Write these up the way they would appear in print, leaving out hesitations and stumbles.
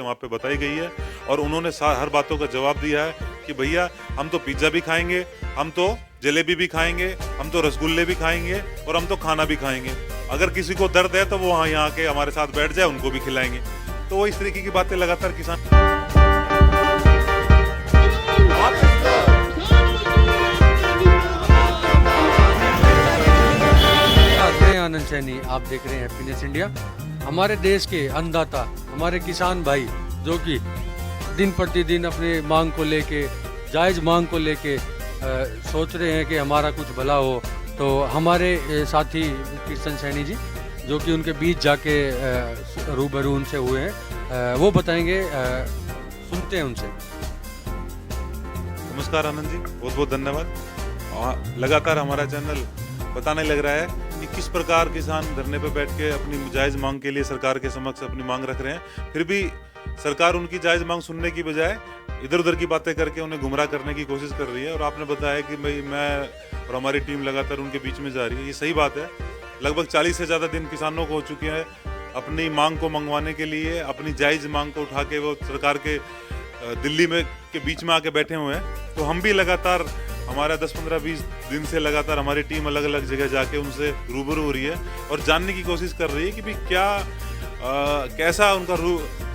वहाँ पे बताई गई है और उन्होंने हर बातों का जवाब दिया है कि भैया हम तो पिज्ज़ा भी खाएंगे, हम तो जलेबी भी खाएंगे, हम तो रसगुल्ले भी खाएंगे और हम तो खाना भी खाएंगे। अगर किसी को दर्द है तो वो वहाँ यहाँ के हमारे साथ बैठ जाए, उनको भी खिलाएंगे। तो वो इस तरीके की बातें लगातार किसान मैं आनंद सैनी, आप देख रहे हैं हैप्पीनेस इंडिया। हमारे देश के अन्नदाता, हमारे किसान भाई जो कि दिन प्रतिदिन अपने मांग को लेके, जायज़ मांग को लेके सोच रहे हैं कि हमारा कुछ भला हो, तो हमारे साथी किशन सैनी जी जो कि उनके बीच जाके रूबरू उनसे हुए हैं, वो बताएंगे, सुनते हैं उनसे। नमस्कार आनंद जी, बहुत बहुत धन्यवाद। लगातार हमारा चैनल बताने लग रहा है कि किस प्रकार किसान धरने पर बैठ के अपनी जायज़ मांग के लिए सरकार के समक्ष अपनी मांग रख रहे हैं, फिर भी सरकार उनकी जायज़ मांग सुनने की बजाय इधर उधर की बातें करके उन्हें गुमराह करने की कोशिश कर रही है। और आपने बताया कि भाई मैं और हमारी टीम लगातार उनके बीच में जा रही है, ये सही बात है। लगभग 40 से ज़्यादा दिन किसानों को हो चुके हैं अपनी मांग को मंगवाने के लिए, अपनी जायज़ मांग को उठा के वो सरकार के दिल्ली में के बीच में आके बैठे हुए हैं। तो हम भी लगातार, हमारा 10, 15, 20 दिन से लगातार हमारी टीम अलग अलग जगह जाके उनसे रूबरू हो रही है और जानने की कोशिश कर रही है कि भाई क्या कैसा उनका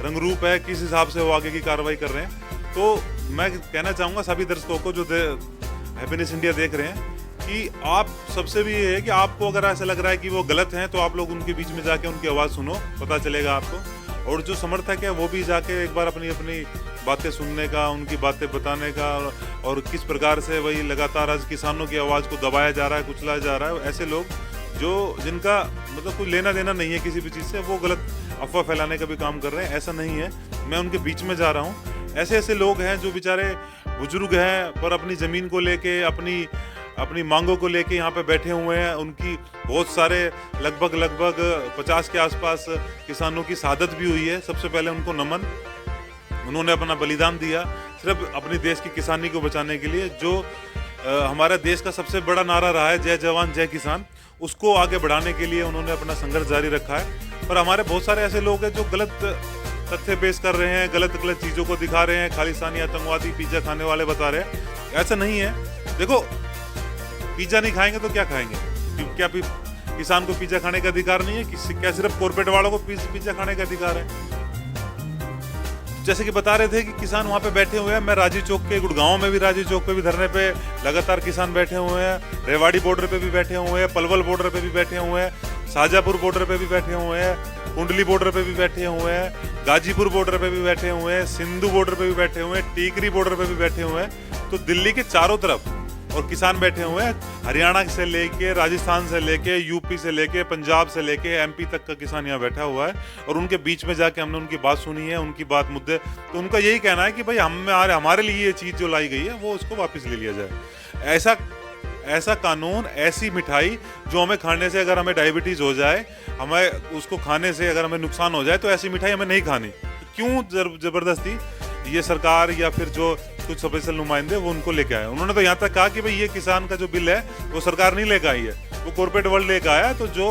रंग रूप है, किस हिसाब से वो आगे की कार्रवाई कर रहे हैं। तो मैं कहना चाहूँगा सभी दर्शकों को जो हैप्पीनेस इंडिया देख रहे हैं कि आप सबसे भी ये है कि आपको अगर ऐसा लग रहा है कि वो गलत हैं तो आप लोग उनके बीच में जाके उनकी आवाज़ सुनो, पता चलेगा आपको। और जो समर्थक है वो भी जाके एक बार अपनी अपनी बातें सुनने का, उनकी बातें बताने का, और किस प्रकार से वही लगातार आज किसानों की आवाज़ को दबाया जा रहा है, कुचलाया जा रहा है। ऐसे लोग जो जिनका मतलब कोई लेना देना नहीं है किसी भी चीज़ से, वो गलत अफवाह फैलाने का भी काम कर रहे हैं। ऐसा नहीं है, मैं उनके बीच में जा रहा हूँ। ऐसे ऐसे लोग हैं जो बेचारे बुजुर्ग हैं पर अपनी ज़मीन को लेके, अपनी मांगों को लेके यहाँ पे बैठे हुए हैं। उनकी बहुत सारे लगभग 50 के आसपास किसानों की शहादत भी हुई है। सबसे पहले उनको नमन, उन्होंने अपना बलिदान दिया सिर्फ अपने देश की किसानी को बचाने के लिए। जो हमारा देश का सबसे बड़ा नारा रहा है, जय जवान जय किसान, उसको आगे बढ़ाने के लिए उन्होंने अपना संघर्ष जारी रखा है। पर हमारे बहुत सारे ऐसे लोग हैं जो गलत तथ्य पेश कर रहे हैं, गलत चीज़ों को दिखा रहे हैं, खालिस्तानी आतंकवादी पिज्ज़ा खाने वाले बता रहे हैं। ऐसा नहीं है। देखो, पिज्ज़ा नहीं खाएंगे तो क्या खाएंगे? क्या किसान को पिज्ज़ा खाने का अधिकार नहीं है? क्या सिर्फ कॉर्पोरेट वालों को पिज्ज़ा खाने का अधिकार है? जैसे कि बता रहे थे कि किसान वहाँ पे बैठे हुए हैं। मैं राजीव चौक के, गुड़गांव में भी राजीव चौक पे भी धरने पे लगातार किसान बैठे हुए हैं। रेवाड़ी बॉर्डर पे भी बैठे हुए हैं, पलवल बॉर्डर पे भी बैठे हुए हैं, शाहजहाँपुर बॉर्डर पे भी बैठे हुए हैं, कुंडली बॉर्डर पे भी बैठे हुए हैं, गाजीपुर बॉर्डर पे भी बैठे हुए हैं, सिंधु बॉर्डर पे भी बैठे हुए हैं, टीकरी बॉर्डर पे भी बैठे हुए हैं। तो दिल्ली के चारों तरफ और किसान बैठे हुए हैं। हरियाणा से लेके, राजस्थान से लेके, यूपी से लेके, पंजाब से लेके एमपी तक का किसान यहाँ बैठा हुआ है। और उनके बीच में जाके हमने उनकी बात सुनी है, उनकी बात मुद्दे, तो उनका यही कहना है कि भाई हमारे लिए ये चीज़ जो लाई गई है वो उसको वापस ले लिया जाए। ऐसा कानून, ऐसी मिठाई जो हमें खाने से अगर हमें डायबिटीज़ हो जाए, हमें उसको खाने से अगर हमें नुकसान हो जाए, तो ऐसी मिठाई हमें नहीं खानी। क्यों ज़बरदस्ती ये सरकार या फिर जो कुछ स्पेशल नुमाइंदे वो उनको लेके आए? उन्होंने तो यहाँ तक कहा कि भाई ये किसान का जो बिल है वो सरकार नहीं लेकर आई है, वो कॉर्पोरेट वर्ल्ड लेकर आया। तो जो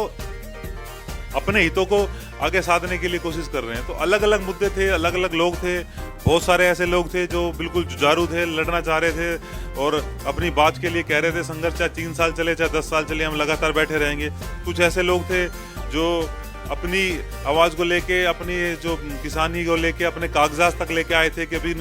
अपने हितों को आगे साधने के लिए कोशिश कर रहे हैं। तो अलग अलग मुद्दे थे, अलग अलग लोग थे। बहुत सारे ऐसे लोग थे जो बिल्कुल जुझारू थे, लड़ना चाह रहे थे और अपनी बात के लिए कह रहे थे संघर्ष चाहे 3 साल चले चाहे 10 साल चले, हम लगातार बैठे रहेंगे। कुछ ऐसे लोग थे जो अपनी आवाज़ को लेके, अपनी जो किसानी को लेके, अपने कागजात तक लेके आए थे कि अभी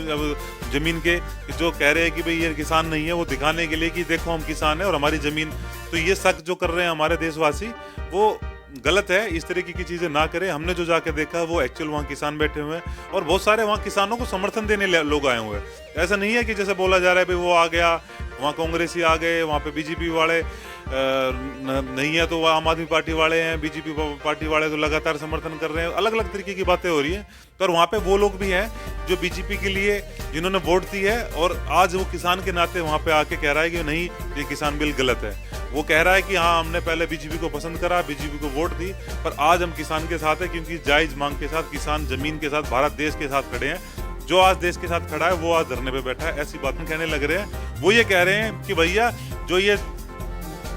ज़मीन के, जो कह रहे हैं कि भाई ये किसान नहीं है, वो दिखाने के लिए कि देखो हम किसान हैं और हमारी ज़मीन। तो ये शक जो कर रहे हैं हमारे देशवासी, वो गलत है। इस तरीके की चीज़ें ना करें। हमने जो जाके देखा वो एक्चुअल वहाँ किसान बैठे हुए हैं और बहुत सारे वहाँ किसानों को समर्थन देने लोग आए हुए हैं। ऐसा नहीं है कि जैसे बोला जा रहा है भाई वो आ गया, वहाँ कांग्रेसी आ गए, वहाँ पे बीजेपी वाले नहीं है तो वह आम आदमी पार्टी वाले हैं, बीजेपी पार्टी वाले तो लगातार समर्थन कर रहे हैं। अलग अलग तरीके की बातें हो रही हैं। पर वहाँ पे वो लोग भी हैं जो बीजेपी के लिए जिन्होंने वोट दी है और आज वो किसान के नाते वहाँ पे आके कह रहा है कि नहीं ये किसान बिल गलत है। वो कह रहा है कि हाँ हमने पहले बीजेपी को पसंद करा, बीजेपी को वोट दी, पर आज हम किसान के साथ हैं क्योंकि जायज़ मांग के साथ, किसान ज़मीन के साथ, भारत देश के साथ खड़े हैं। जो आज देश के साथ खड़ा है वो आज धरने पे बैठा है। ऐसी बातें कहने लग रहे हैं। वो ये कह रहे हैं कि भैया जो ये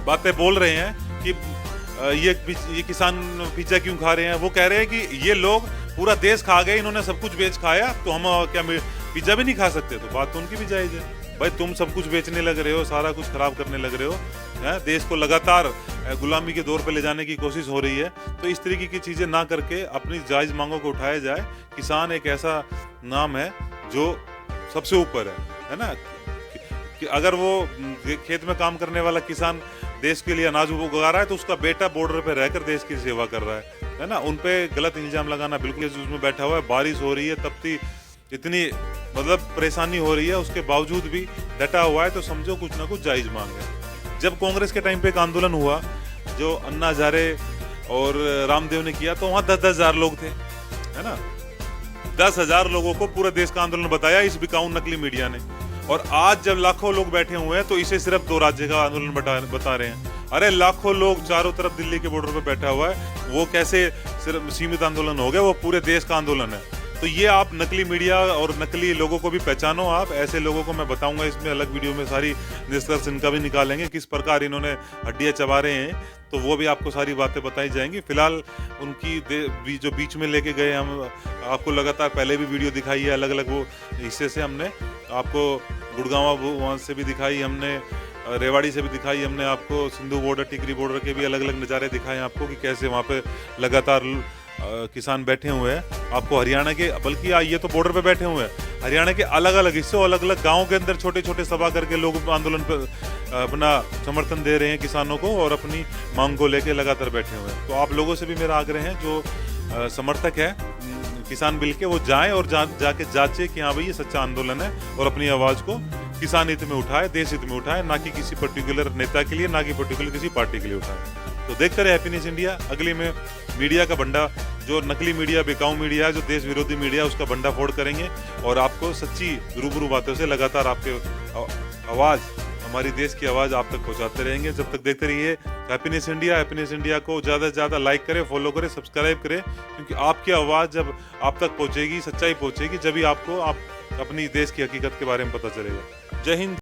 बातें बोल रहे हैं कि ये किसान पिज्जा क्यों खा रहे हैं, वो कह रहे हैं कि ये लोग पूरा देश खा गए, इन्होंने सब कुछ बेच खाया, तो हम क्या पिज्जा भी नहीं खा सकते? तो बात तो उनकी भी जायज है। भाई तुम सब कुछ बेचने लग रहे हो, सारा कुछ खराब करने लग रहे हो, देश को लगातार गुलामी के दौर पे ले जाने की कोशिश हो रही है। तो इस तरीके की चीजें ना करके अपनी जायज मांगों को उठाया जाए। किसान एक ऐसा नाम है जो सबसे ऊपर है ना। कि अगर वो खेत में काम करने वाला किसान देश के लिए अनाज उगा रहा है, तो उसका बेटा बॉर्डर पे रहकर देश की सेवा कर रहा है ना। उन पे गलत इल्जाम लगाना बिल्कुल, उसमें बैठा हुआ है, बारिश हो रही है, तपती इतनी मतलब परेशानी हो रही है, उसके बावजूद भी डटा हुआ है, तो समझो कुछ ना कुछ जायज मांग है। जब कांग्रेस के टाइम पे एक आंदोलन हुआ जो अन्ना हजारे और रामदेव ने किया, तो वहां 10-10 हजार लोग थे, है ना। 10,000 लोगों को पूरे देश का आंदोलन बताया इस बिकाऊ नकली मीडिया ने। और आज जब लाखों लोग बैठे हुए हैं, तो इसे सिर्फ 2 राज्य का आंदोलन बता रहे हैं। अरे लाखों लोग चारों तरफ दिल्ली के बॉर्डर पे बैठा हुआ है, वो कैसे सिर्फ सीमित आंदोलन हो गया? वो पूरे देश का आंदोलन है। तो ये आप नकली मीडिया और नकली लोगों को भी पहचानो। आप ऐसे लोगों को मैं बताऊंगा इसमें अलग वीडियो में, सारी निष्कर्ष इनका भी निकालेंगे, किस प्रकार इन्होंने हड्डियां चबा रहे हैं, तो वो भी आपको सारी बातें बताई जाएंगी। फिलहाल उनकी जो बीच में लेके गए, हम आपको लगातार पहले भी वीडियो दिखाई है, अलग अलग वो हिस्से से हमने आपको गुड़गांव वहाँ से भी दिखाई, हमने रेवाड़ी से भी दिखाई, हमने आपको सिंधु बॉर्डर, टिकरी बॉर्डर के भी अलग अलग नज़ारे दिखाए आपको कि कैसे वहाँ पे लगातार किसान बैठे हुए हैं। आपको हरियाणा के, बल्कि ये तो बॉर्डर पे बैठे हुए हैं, हरियाणा के अलग अलग हिस्सों, अलग अलग गाँव के अंदर छोटे छोटे सभा करके लोग आंदोलन पर अपना समर्थन दे रहे हैं किसानों को, और अपनी मांग को लेके लगातार बैठे हुए हैं। तो आप लोगों से भी मेरा आग्रह है, जो समर्थक है किसान बिल के, वो जाएं और जाके जांचे कि हाँ भाई ये सच्चा आंदोलन है, और अपनी आवाज को किसान हित में उठाए, देश हित में उठाए, ना कि किसी पर्टिकुलर नेता के लिए, ना कि पर्टिकुलर किसी पार्टी के लिए उठाए। तो देखते रहे हैप्पीनेस इंडिया। अगली में मीडिया का बंडा, जो नकली मीडिया, बिकाऊ मीडिया है, जो देश विरोधी मीडिया, उसका बंडा फोड़ करेंगे, और आपको सच्ची रूबरू बातों से लगातार आपके आवाज, हमारी देश की आवाज आप तक पहुंचाते रहेंगे। जब तक देखते रहिए हैप्पीनेस इंडिया। हैप्पीनेस इंडिया को ज़्यादा से ज़्यादा लाइक करें, फॉलो करें, सब्सक्राइब करें, क्योंकि आपकी आवाज़ जब आप तक पहुंचेगी, सच्चाई पहुंचेगी, जब ही आपको अपनी देश की हकीकत के बारे में पता चलेगा। जय हिंद।